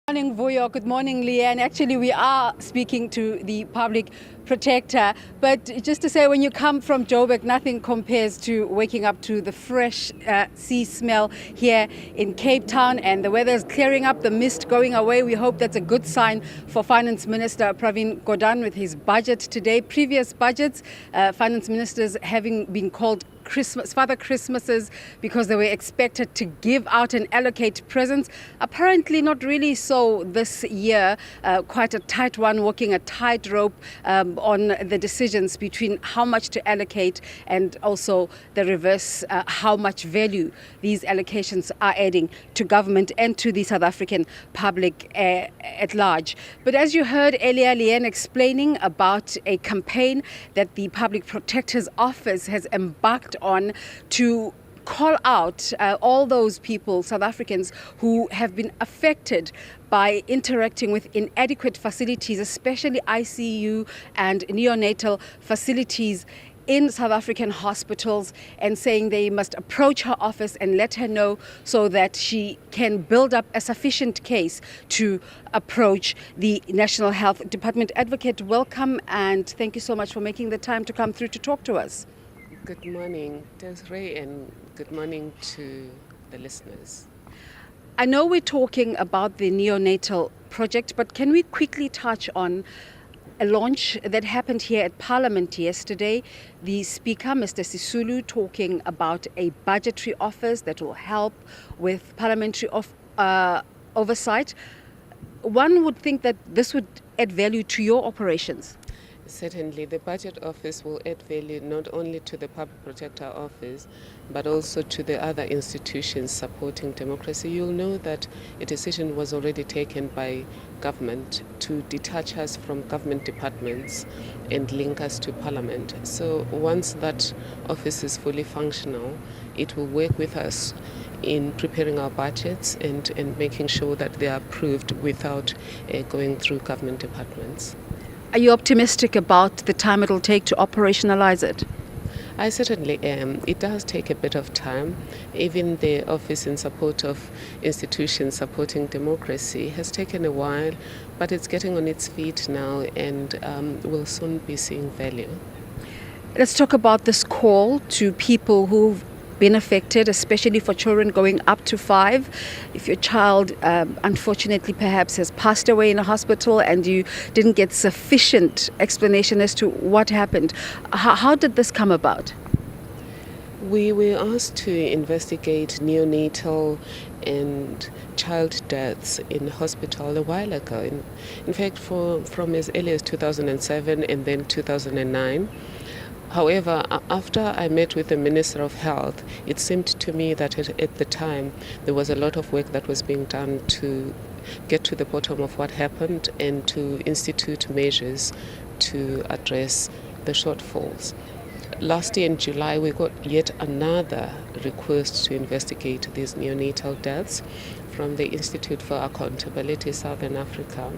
Good morning, Vuyo. Good morning, Leanne. Actually, we are speaking to the public protector. But just to say, when you come from Joburg, nothing compares to waking up to the fresh sea smell here in Cape Town. And the weather is clearing up, the mist going away. We hope that's a good sign for Finance Minister Pravin Gordhan with his budget today. Previous budgets, finance ministers having been called Father Christmases because they were expected to give out and allocate presents. Apparently not really so this year. Quite a tight one, walking a tightrope on the decisions between how much to allocate and also the reverse, how much value these allocations are adding to government and to the South African public at large. But as you heard earlier, Leanne explaining about a campaign that the Public Protector's Office has embarked on to call out all those people, South Africans, who have been affected by interacting with inadequate facilities, especially ICU and neonatal facilities in South African hospitals, and saying they must approach her office and let her know so that she can build up a sufficient case to approach the National Health Department. Advocate, welcome, and thank you so much for making the time to come through to talk to us. Good morning, Desiree, and good morning to the listeners. I know we're talking about the neonatal project, but can we quickly touch on a launch that happened here at Parliament yesterday? The Speaker, Mr. Sisulu, talking about a budgetary office that will help with parliamentary oversight. One would think that this would add value to your operations. Certainly, the Budget Office will add value not only to the Public Protector Office, but also to the other institutions supporting democracy. You'll know that a decision was already taken by government to detach us from government departments and link us to Parliament. So once that office is fully functional, it will work with us in preparing our budgets and making sure that they are approved without going through government departments. Are you optimistic about the time it'll take to operationalize it? I certainly am. It does take a bit of time. Even the Office in Support of Institutions Supporting Democracy has taken a while, but it's getting on its feet now and will soon be seeing value. Let's talk about this call to people who've been affected, especially for children going up to 5. If your child unfortunately perhaps has passed away in a hospital and you didn't get sufficient explanation as to what happened, how did this come about? We were asked to investigate neonatal and child deaths in hospital a while ago. In fact, from as early as 2007 and then 2009. However, after I met with the Minister of Health, it seemed to me that at the time there was a lot of work that was being done to get to the bottom of what happened and to institute measures to address the shortfalls. Last year in July, we got yet another request to investigate these neonatal deaths from the Institute for Accountability Southern Africa.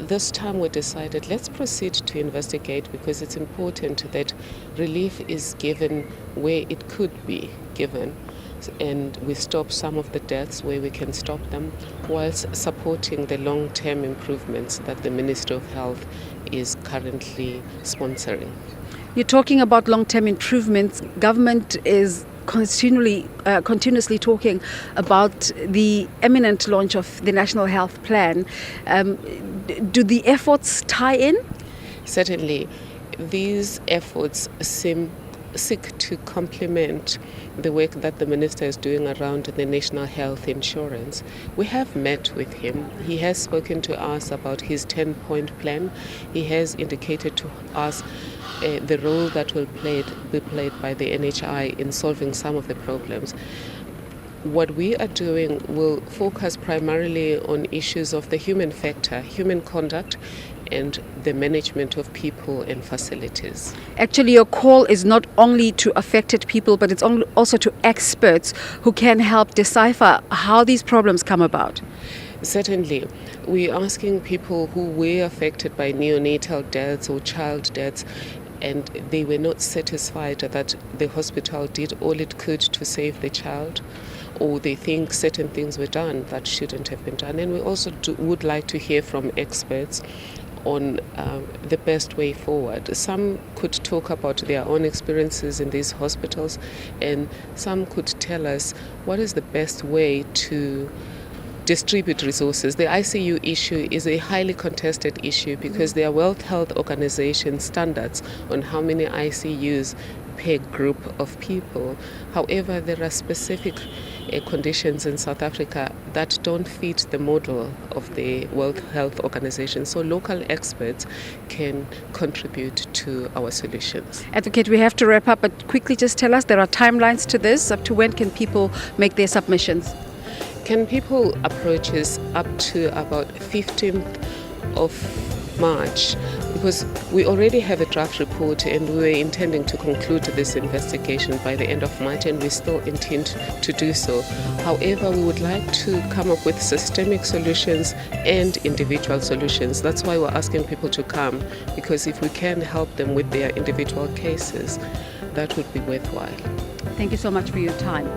This time we decided let's proceed to investigate because it's important that relief is given where it could be given, and we stop some of the deaths where we can stop them whilst supporting the long-term improvements that the Ministry of Health is currently sponsoring. You're talking about long-term improvements. Government is continuously talking about the imminent launch of the National Health Plan. Do the efforts tie in? Certainly, these efforts seek to complement the work that the minister is doing around the national health insurance. We have met with him. He has spoken to us about his 10-point plan. He has indicated to us the role that will be played by the NHI in solving some of the problems. What we are doing will focus primarily on issues of the human factor, human conduct, and the management of people and facilities. Actually, your call is not only to affected people, but it's also to experts who can help decipher how these problems come about. Certainly. We're asking people who were affected by neonatal deaths or child deaths and they were not satisfied that the hospital did all it could to save the child. or they think certain things were done that shouldn't have been done. And we also would like to hear from experts on the best way forward. Some could talk about their own experiences in these hospitals, and some could tell us what is the best way to distribute resources. The ICU issue is a highly contested issue because there are World Health Organization standards on how many ICUs per group of people. However, there are specific conditions in South Africa that don't fit the model of the World Health Organization. So local experts can contribute to our solutions. Advocate, we have to wrap up, but quickly just tell us, there are timelines to this. Up to when can people make their submissions? Can people approach us up to about 15th of March? Because we already have a draft report and we were intending to conclude this investigation by the end of March, and we still intend to do so. However, we would like to come up with systemic solutions and individual solutions. That's why we're asking people to come, because if we can help them with their individual cases, that would be worthwhile. Thank you so much for your time.